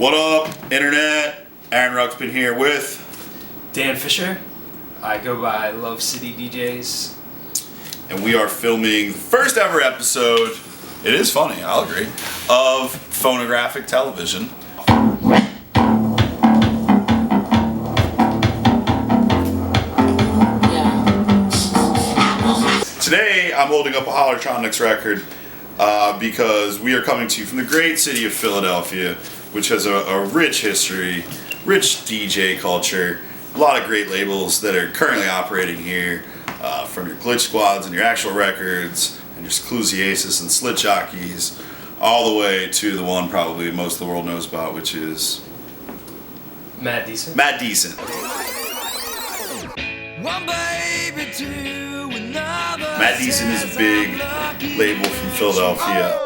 What up, Internet? Aaron Ruxpin here with Dan Fisher. I go by Love City DJs. and we are filming the first ever episode, it is funny, I'll agree, of Phonographic television. Today I'm holding up a Hollertronix record because we are coming to you from the great city of Philadelphia, which has a rich history, rich DJ culture, a lot of great labels that are currently operating here, from your glitch squads and your actual records and your Seclusiasis and slit jockeys, all the way to the one probably most of the world knows about, which is Mad Decent. Mad Decent. One baby, two, Mad Decent is a big label from Philadelphia.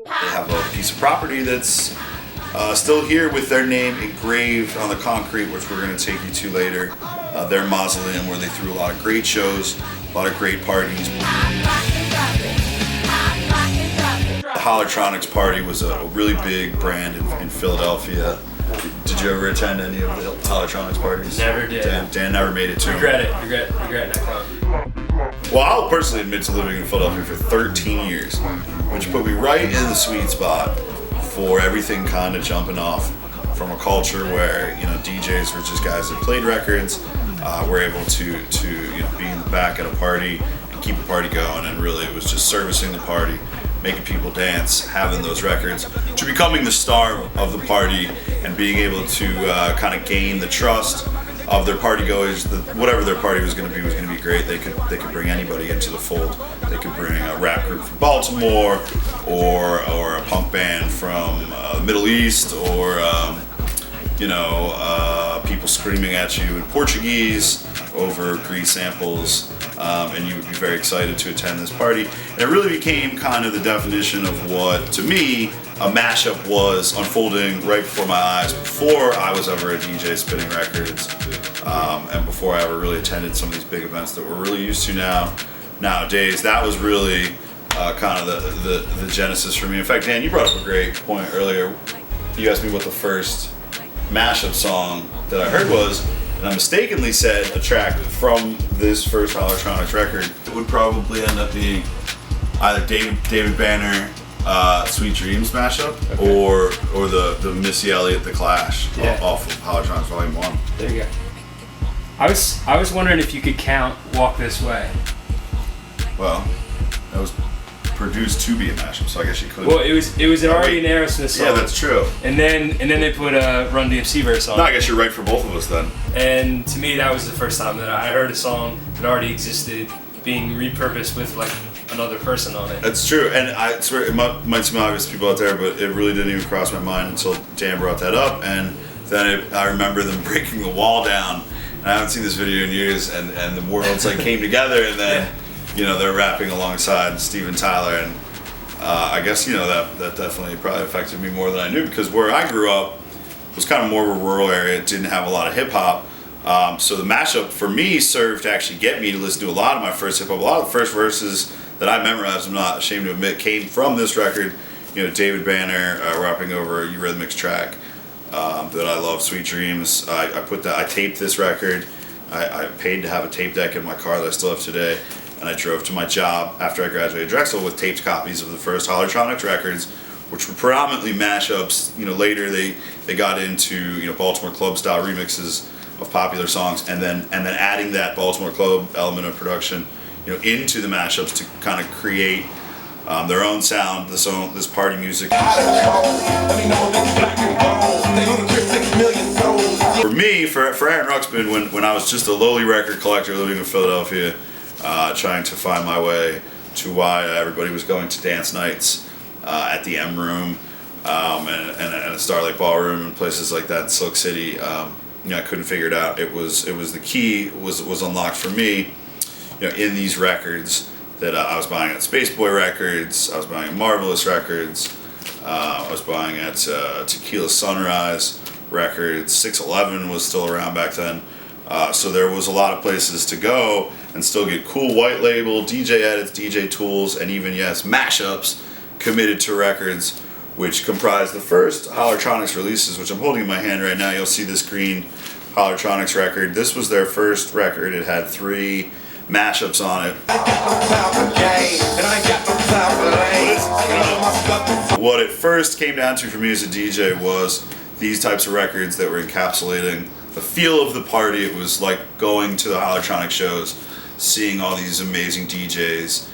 They have a piece of property that's still here with their name engraved on the concrete, which we're going to take you to later. Their mausoleum, where they threw a lot of great shows, a lot of great parties. The Hollertronix party was a really big brand in Philadelphia. Did you ever attend any of the Hollertronix parties? Never did. Dan never made it to Regret not going. Well, I'll personally admit to living in Philadelphia for 13 years, which put me right in the sweet spot for everything kind of jumping off from a culture where, you know, DJs were just guys that played records, were able to be in the back at a party and keep the party going, and really it was just servicing the party, making people dance, having those records, to becoming the star of the party and being able to kind of gain the trust of their party goers. Whatever their party was going to be great. They could bring anybody into the fold. They could bring a rap group from Baltimore, or a punk band from the Middle East, or people screaming at you in Portuguese over Grease samples, and you would be very excited to attend this party. And it really became kind of the definition of what, to me, a mashup was unfolding right before my eyes, before I was ever a DJ spinning records, and before I ever really attended some of these big events that we're really used to nowadays. That was really kind of the genesis for me. In fact, Dan, you brought up a great point earlier. You asked me what the first mashup song that I heard was, and I mistakenly said a track from this first Hollertronix record. It would probably end up being either David Banner, Sweet Dreams mashup, okay, or the Missy Elliott The Clash, yeah, off of Hollertronix Vol. 1. There you go. I was wondering if you could count Walk This Way. Well, that was produced to be a mashup, so I guess you could. Well, it was already an Aerosmith song. Yeah, that's true. And then they put a Run DMC verse on. No, I guess you're right for both of us then. And to me, that was the first time that I heard a song that already existed being repurposed with like another person on it. That's true, and I swear it might seem obvious to people out there, but it really didn't even cross my mind until Dan brought that up, and then I remember them breaking the wall down. And I haven't seen this video in years, and the worlds like came together, and then they're rapping alongside Steven Tyler, and I guess that definitely probably affected me more than I knew, because where I grew up was kind of more of a rural area. It didn't have a lot of hip hop. So the mashup for me served to actually get me to listen to a lot of my first hip hop. A lot of the first verses that I memorized, I'm not ashamed to admit, came from this record. David Banner rapping over a Eurythmics track that I love, Sweet Dreams. I taped this record. I paid to have a tape deck in my car that I still have today, and I drove to my job after I graduated Drexel with taped copies of the first Hollertronix records, which were predominantly mashups. Later they got into Baltimore club style remixes of popular songs, and then adding that Baltimore club element of production into the mashups to kind of create their own sound, this party music. For me, for Aaron Ruxpin, when I was just a lowly record collector living in Philadelphia, trying to find my way to why everybody was going to dance nights at the M Room and a Starlight Ballroom and places like that in Silk City, I couldn't figure it out. It was the key was unlocked for me, in these records that I was buying at Spaceboy Records, I was buying at Marvelous Records, I was buying at Tequila Sunrise Records. 611 was still around back then, so there was a lot of places to go and still get cool white label DJ edits, DJ tools, and even mashups committed to records which comprised the first Hollertronix releases, which I'm holding in my hand right now. You'll see this green Hollertronix record. This was their first record. It had 3 mashups on it. What it first came down to for me as a DJ was these types of records that were encapsulating the feel of the party. It was like going to the Hollertronix shows, seeing all these amazing DJs.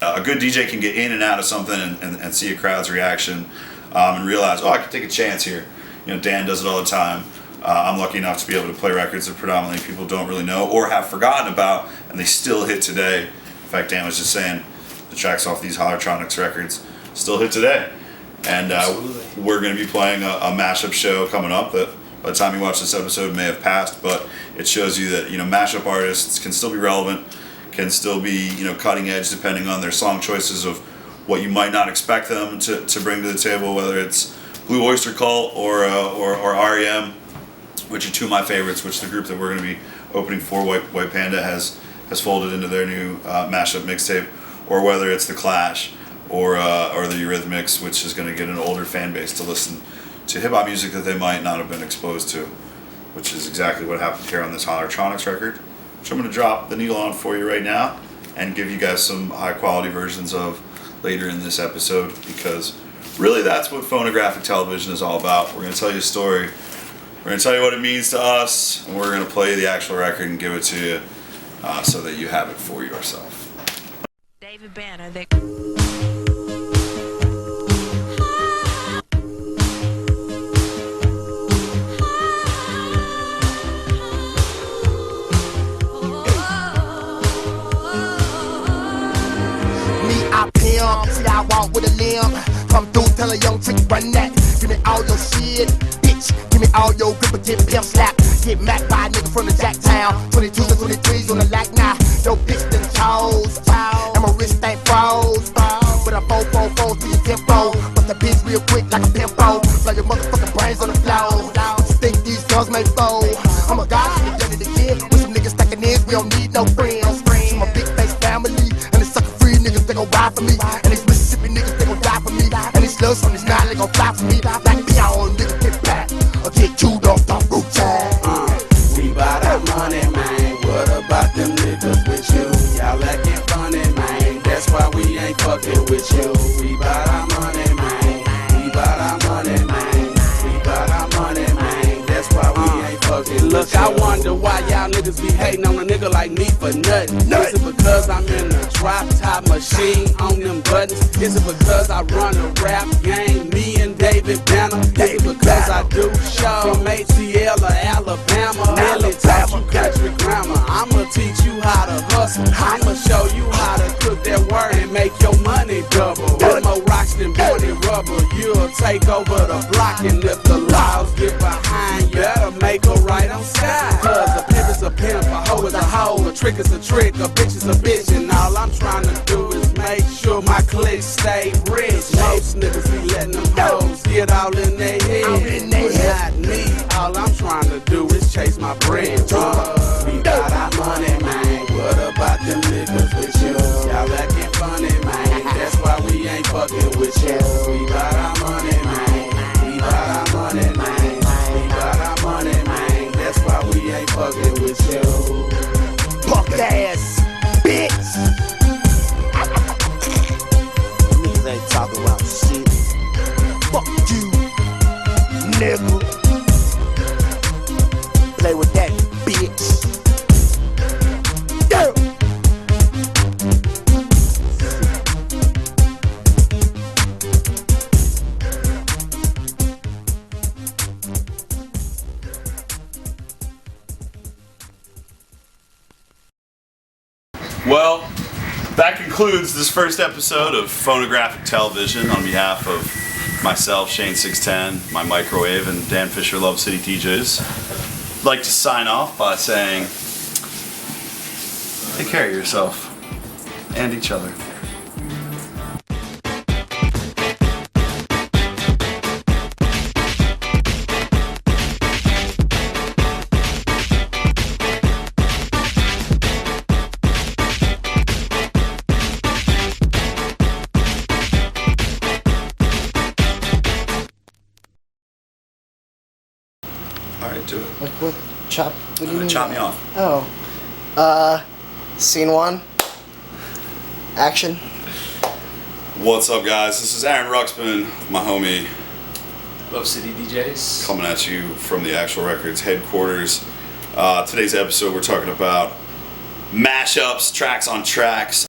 A good DJ can get in and out of something and see a crowd's reaction and realize, oh, I can take a chance here. You know, Dan does it all the time. I'm lucky enough to be able to play records that predominantly people don't really know or have forgotten about, and they still hit today. In fact, Dan was just saying the tracks off these Hollertronix records still hit today. And we're going to be playing a mashup show coming up that by the time you watch this episode may have passed, but it shows you that, you know, mashup artists can still be relevant, can still be, you know, cutting edge depending on their song choices of what you might not expect them to bring to the table, whether it's Blue Oyster Cult or REM, which are 2 of my favorites, which the group that we're going to be opening for, White Panda, has folded into their new mashup mixtape, or whether it's The Clash or the Eurythmics, which is going to get an older fan base to listen to hip-hop music that they might not have been exposed to, which is exactly what happened here on this Hollertronix record, which I'm going to drop the needle on for you right now and give you guys some high-quality versions of later in this episode, because really that's what phonographic television is all about. We're going to tell you a story. We're going to tell you what it means to us, and we're going to play the actual record and give it to you so that you have it for yourself. David Banner, See, I walk with a limb. Come through, tell a young chick run that. Give me all your shit, bitch. Give me all your grip and get pimp slap. Get macked by a nigga from the Jacktown. 22s and 23s on the lack now. Yo, bitch, them toes. And my wrist ain't froze. With a 444 to your tempo. But the bitch real quick like a pimpo. Blow your motherfucking brains on the floor. What you think these guns may fold? I'm a god, I'm the the kid. With some niggas stacking in, we don't need no friends. To my big face family. And the sucker free niggas, they gon' ride for me. And these Mississippi niggas, they gon' die for me. And these slugs on this nine, they gon' fly for me. Like beyond niggas get back. Or get chewed off the root tag. We buy that money, man. What about them niggas with you? Y'all acting funny, man. That's why we ain't fucking with you. We buy that money, man. We buy that money, man. We buy that money, man. That's why we ain't fucking with you. Look, I wonder why y'all niggas be hating on a nigga like me for nothing. Is it because I'm in a drop-top machine on them buttons? Is it because I run a rap game? Me and David Banner. Is it because I do show from ATL or Alabama? Nearly taught you country grammar. I'ma teach you how to hustle. I'ma show you how to cook that word and make your money double. With more rocks than Borny Rubber, you'll take over the block. And if the laws get behind you, better make a right on sky. Cause a pimp is a pimp, a hoe is a hoe, a trick is a trick, a bitch is a bitch. And all I'm trying to do is make sure my clique stay rich. Most niggas be letting them hoes get all in their head. But not me, all I'm trying to do is chase my bread. We got our money, man. What about them niggas with you? Y'all acting funny, man. That's why we ain't fucking with you. We got our money, man. We got our money, man. We got our money, man. That's why we ain't fucking with you. Punk ass bitch. Niggas ain't talking about shit. Fuck you, nigga. Play with that bitch. Yeah. Well, that concludes this first episode of Phonographic Television. On behalf of myself, Shane 610, my microwave, and Dan Fisher, Love City DJs, I'd like to sign off by saying, take care of yourself and each other. All right, do it. Like what? Chop? What do you mean? Chop me off. Oh. Scene 1. Action. What's up, guys? This is Aaron Ruxpin, my homie, Love City DJs. coming at you from the Actual Records headquarters. Today's episode, we're talking about mashups, tracks on tracks.